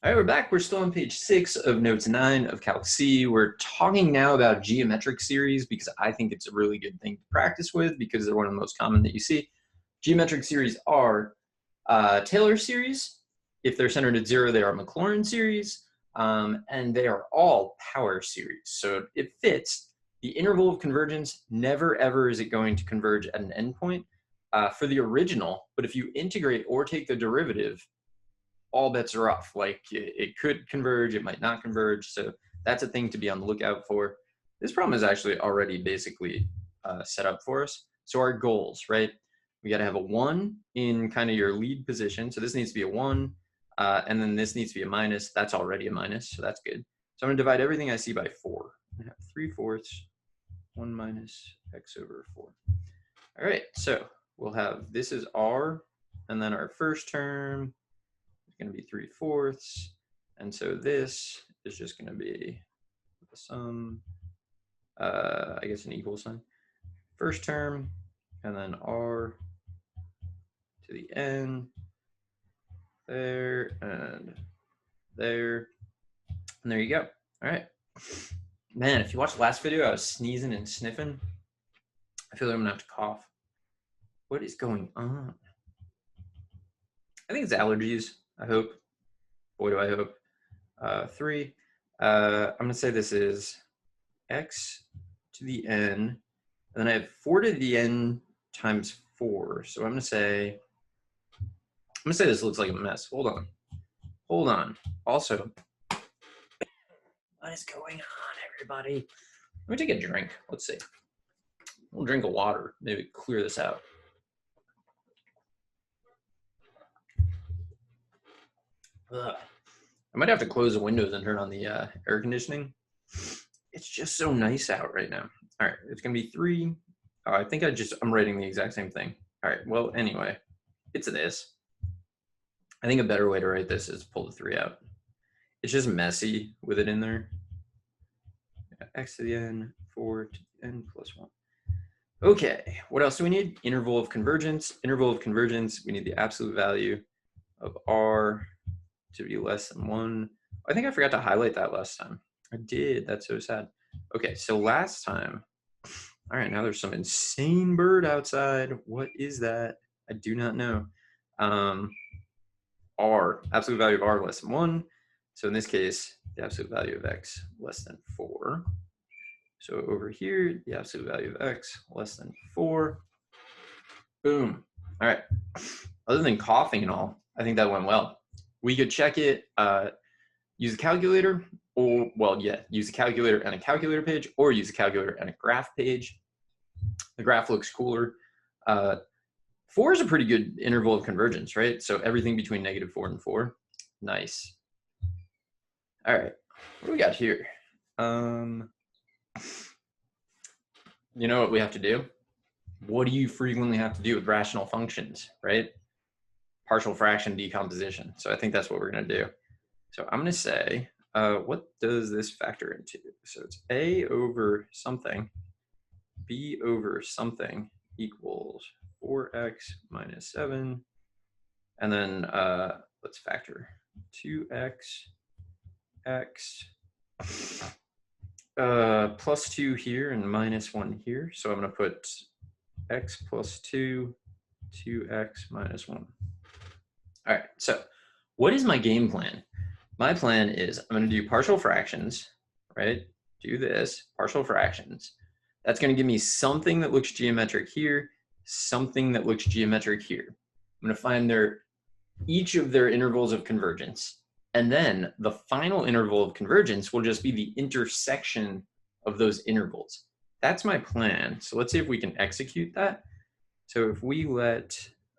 All right, we're back. We're still on page 6 of notes 9 of Calc C. We're talking now about geometric series because I think it's a really good thing to practice with because they're one of the most common that you see. Geometric series are Taylor series. If they're centered at 0, they are Maclaurin series, and they are all power series. So it fits the interval of convergence. Never, ever is it going to converge at an endpoint for the original, but if you integrate or take the derivative, all bets are off. Like it could converge, it might not converge. So that's a thing to be on the lookout for. This problem is actually already basically set up for us. So our goals, right? We got to have a 1 in kind of your lead position. So this needs to be a 1, and then this needs to be a minus. That's already a minus, so that's good. So I'm going to divide everything I see by 4. I have 3/4, 1 minus x over 4. All right, so we'll have this is r, and then our first term going to be 3/4, and so this is just going to be the sum, I guess an equal sign, first term, and then r to the n, there, and there, and there you go. All right. Man, if you watched the last video, I was sneezing and sniffing. I feel like I'm going to have to cough. What is going on? I think it's allergies, I hope. Boy, do I hope. 3. I'm going to say this is x to the n, and then I have 4 to the n times 4. So I'm going to say this looks like a mess. Hold on. Also, what is going on, everybody? Let me take a drink. Let's see. We'll drink of water. Maybe clear this out. Ugh. I might have to close the windows and turn on the air conditioning. It's just so nice out right now. All right, it's gonna be 3. Oh, I think I'm writing the exact same thing. All right, well, anyway, it's this. I think a better way to write this is pull the 3 out. It's just messy with it in there. X to the n, 4 to the n plus 1. Okay, what else do we need? Interval of convergence. Interval of convergence, we need the absolute value of r to be less than 1. I think I forgot to highlight that last time. I did. That's so sad. Okay, so last time. All right, now there's some insane bird outside. What is that? I do not know. R, absolute value of r less than 1. So in this case, the absolute value of x less than 4. So over here, the absolute value of x less than 4. Boom. All right. Other than coughing and all, I think that went well. We could check it, use a calculator, or, well, yeah, use a calculator and a calculator page, or use a calculator and a graph page. The graph looks cooler. 4 is a pretty good interval of convergence, right? So everything between -4 and 4. Nice. All right, what do we got here? You know what we have to do? What do you frequently have to do with rational functions, right? Partial fraction decomposition. So I think that's what we're going to do. So I'm going to say, what does this factor into? So it's a over something, b over something equals 4x minus 7. And then let's factor 2x, x, plus 2 here and minus 1 here. So I'm going to put x plus 2, 2x minus 1. All right, so what is my game plan? My plan is I'm going to do partial fractions, right? Do this, partial fractions. That's going to give me something that looks geometric here, something that looks geometric here. I'm going to find each of their intervals of convergence. And then the final interval of convergence will just be the intersection of those intervals. That's my plan. So let's see if we can execute that. So if we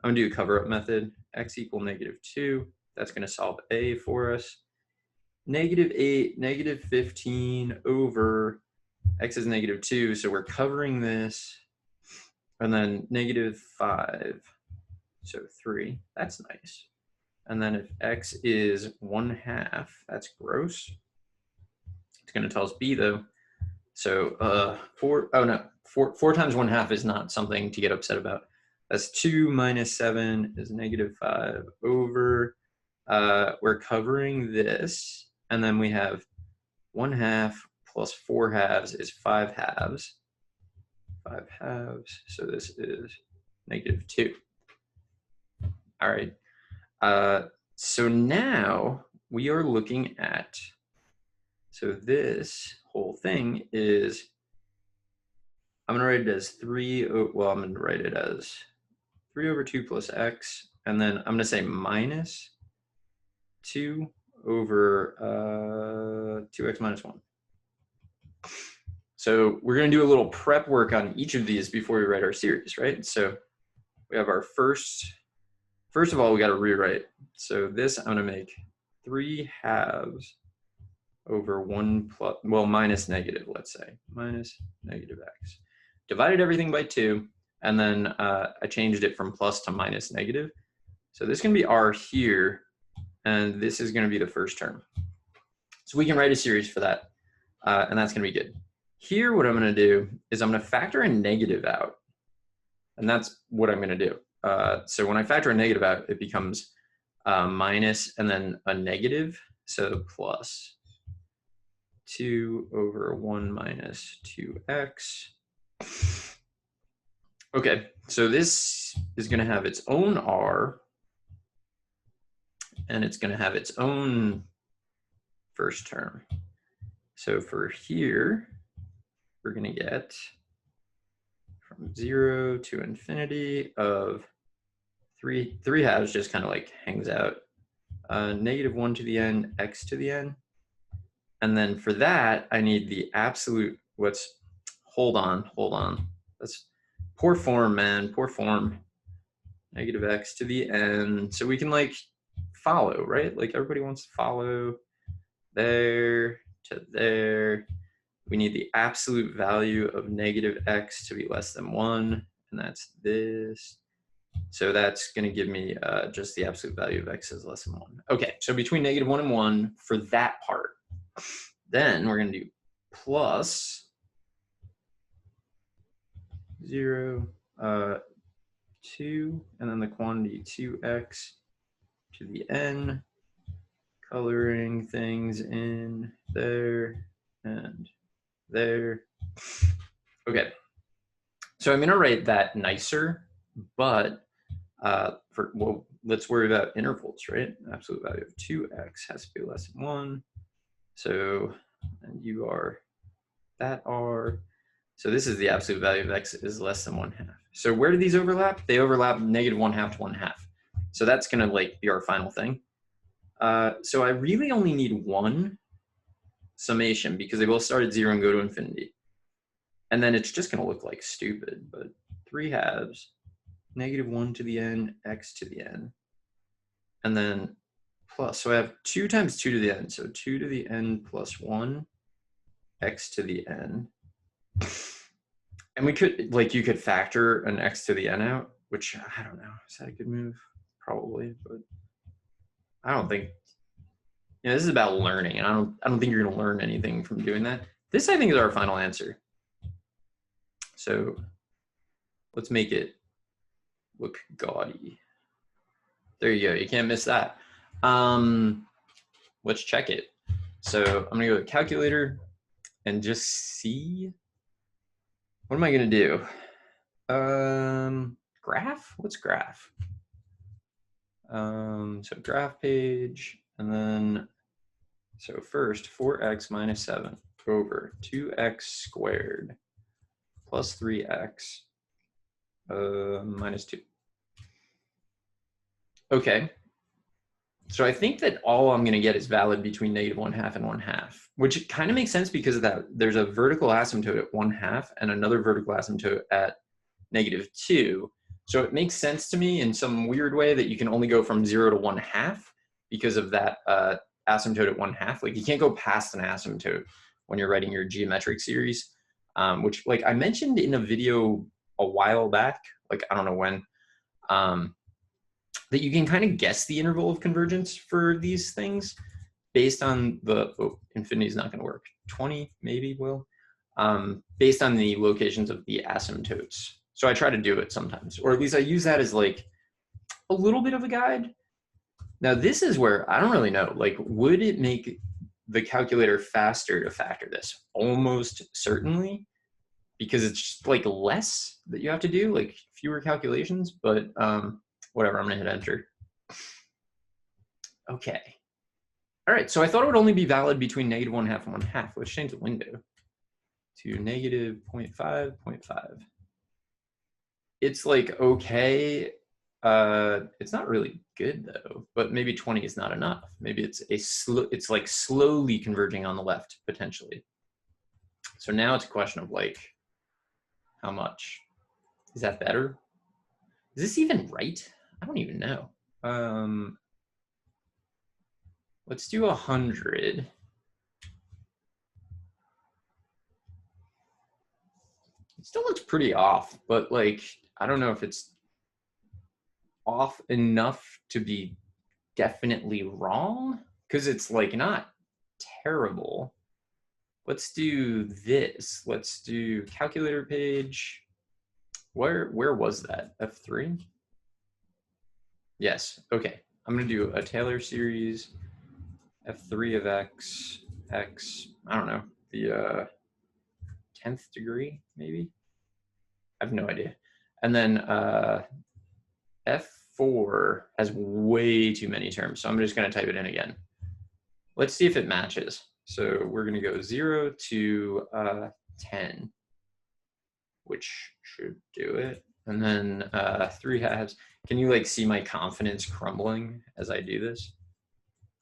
I'm going to do a cover-up method, x equal -2. That's going to solve a for us. -8, -15 over x is -2. So we're covering this. And then -5. So 3. That's nice. And then if x is 1/2, that's gross. It's going to tell us b though. So 4 times 1/2 is not something to get upset about. That's 2 minus 7 is -5 over we're covering this, and then we have 1/2 plus 4 halves is 5 halves. 5 halves, so this is -2. All right. So now we are looking at, so this whole thing is, I'm going to write it as 3, well, I'm going to write it as 3 over 2 plus x, and then I'm going to say minus 2 over 2x minus 1. So we're going to do a little prep work on each of these before we write our series, right? So we have our first of all, we got to rewrite. So this, I'm going to make 3 halves over 1 plus, well, minus negative, let's say, minus negative x. Divided everything by 2, and then I changed it from plus to minus negative. So this is going to be r here, and this is going to be the first term. So we can write a series for that, and that's going to be good. Here, what I'm going to do is I'm going to factor a negative out, and that's what I'm going to do. So when I factor a negative out, it becomes minus and then a negative, so plus 2 over 1 minus 2x. Okay, so this is going to have its own r, and it's going to have its own first term. So for here, we're going to get from 0 to infinity of 3 halves, just kind of like hangs out, -1 to the n, x to the n. And then for that, I need the absolute, hold on. That's poor form, man, poor form. -x to the n. So we can like follow, right? Like everybody wants to follow there to there. We need the absolute value of -x to be less than 1, and that's this. So that's going to give me just the absolute value of x is less than 1. Okay, so between -1 and 1 for that part. Then we're going to do plus 0, 2, and then the quantity 2x to the n, coloring things in there and there. Okay, so I'm going to write that nicer, but well, let's worry about intervals, right? Absolute value of 2x has to be less than 1. So, and you are that r. So this is the absolute value of x is less than 1/2. So where do these overlap? They overlap -1/2 to 1/2. So that's going to like be our final thing. So I really only need one summation because they both start at 0 and go to infinity. And then it's just going to look like stupid, but 3 halves, -1 to the n, x to the n, and then plus. So I have 2 times 2 to the n, so 2 to the n plus 1, x to the n. And we could, like, you could factor an x to the n out, which I don't know. Is that a good move? Probably, but I don't think. You know, this is about learning, and I don't think you're going to learn anything from doing that. This, I think, is our final answer. So let's make it look gaudy. There you go. You can't miss that. Let's check it. So I'm going to go to calculator and just see. What am I going to do? Graph? What's graph? So graph page, and then, so first 4x minus 7 over 2x squared plus 3x minus 2. Okay. So I think that all I'm going to get is valid between -1/2 and 1/2, which kind of makes sense because of that. There's a vertical asymptote at 1/2 and another vertical asymptote at -2. So it makes sense to me in some weird way that you can only go from 0 to 1/2 because of that asymptote at 1/2. Like you can't go past an asymptote when you're writing your geometric series, which like I mentioned in a video a while back, like I don't know when, that you can kind of guess the interval of convergence for these things based on the, oh, infinity is not going to work. 20 maybe will, based on the locations of the asymptotes. So I try to do it sometimes, or at least I use that as like a little bit of a guide. Now this is where I don't really know, like, would it make the calculator faster to factor this? Almost certainly, because it's just like less that you have to do, like fewer calculations, but whatever, I'm gonna hit enter. Okay. All right, so I thought it would only be valid between -1/2 and 1/2. Let's change the window to -0.5, 0.5. It's like, okay, it's not really good though, but maybe 20 is not enough. Maybe it's like slowly converging on the left potentially. So now it's a question of like, how much? Is that better? Is this even right? I don't even know. Let's do 100. It still looks pretty off, but like, I don't know if it's off enough to be definitely wrong, because it's like not terrible. Let's do this. Let's do calculator page. Where was that? F3? Yes, okay. I'm gonna do a Taylor series, F3 of X, I don't know, the 10th degree, maybe? I have no idea. And then F4 has way too many terms, so I'm just gonna type it in again. Let's see if it matches. So we're gonna go 0 to 10, which should do it. And then 3/2. Can you like see my confidence crumbling as I do this?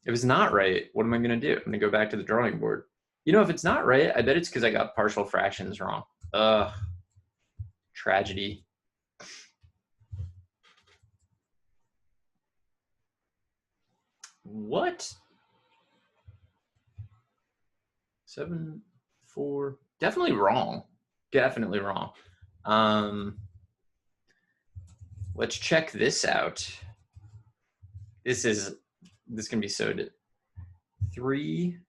If it's not right, what am I gonna do? I'm gonna go back to the drawing board. You know, if it's not right, I bet it's because I got partial fractions wrong. Ugh, tragedy. What? 7, 4, definitely wrong. Definitely wrong. Let's check this out. This can be so 3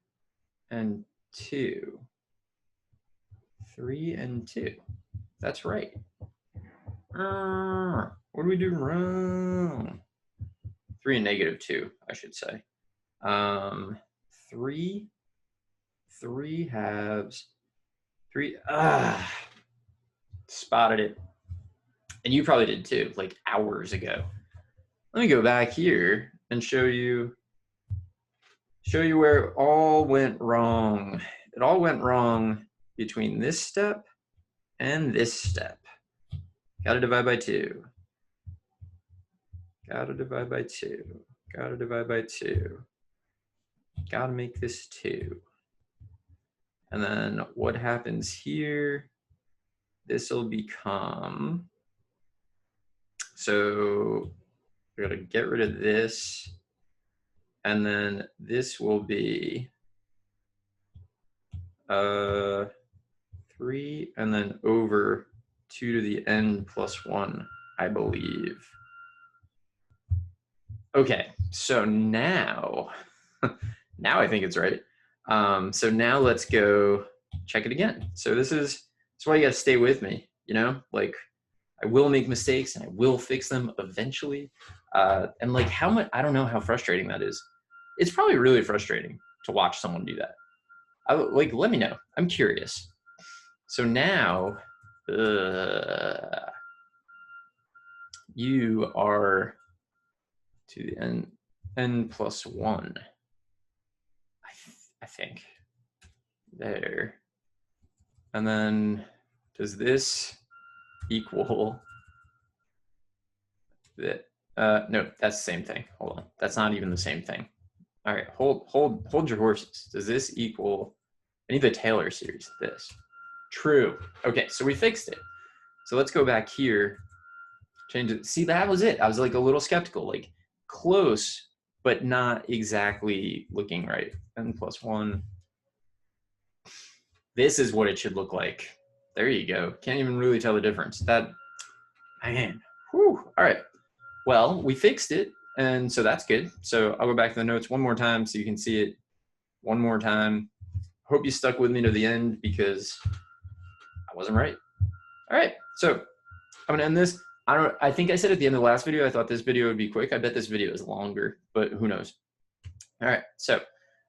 and 2. 3 and 2. That's right. What do we do wrong? 3 and -2, I should say. 3 halves. 3. Spotted it. And you probably did too, like hours ago. Let me go back here and show you where it all went wrong. It all went wrong between this step and this step. Gotta divide by 2. Gotta divide by 2. Gotta divide by 2. Gotta make this 2. And then what happens here? This will become, so we're gonna get rid of this. And then this will be 3 and then over 2 to the n plus 1, I believe. Okay, so now, now I think it's right. So now let's go check it again. So that's why you gotta stay with me, you know? Like, I will make mistakes and I will fix them eventually. And like how much, I don't know how frustrating that is. It's probably really frustrating to watch someone do that. Like, let me know, I'm curious. So now, you are to the n plus 1, I think, there. And then does this equal that? No, that's the same thing. Hold on, that's not even the same thing. All right, hold your horses. Does this equal, I need the Taylor series, this. True. Okay, so we fixed it. So let's go back here, change it. See, that was it. I was like a little skeptical, like close, but not exactly looking right. N plus 1. This is what it should look like. There you go. Can't even really tell the difference. That, man, whew. All right. Well, we fixed it, and so that's good. So I'll go back to the notes one more time so you can see it one more time. Hope you stuck with me to the end because I wasn't right. All right, so I'm gonna end this. I think I said at the end of the last video, I thought this video would be quick. I bet this video is longer, but who knows? All right, so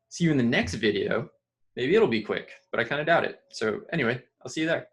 see you in the next video. Maybe it'll be quick, but I kind of doubt it. So anyway, I'll see you there.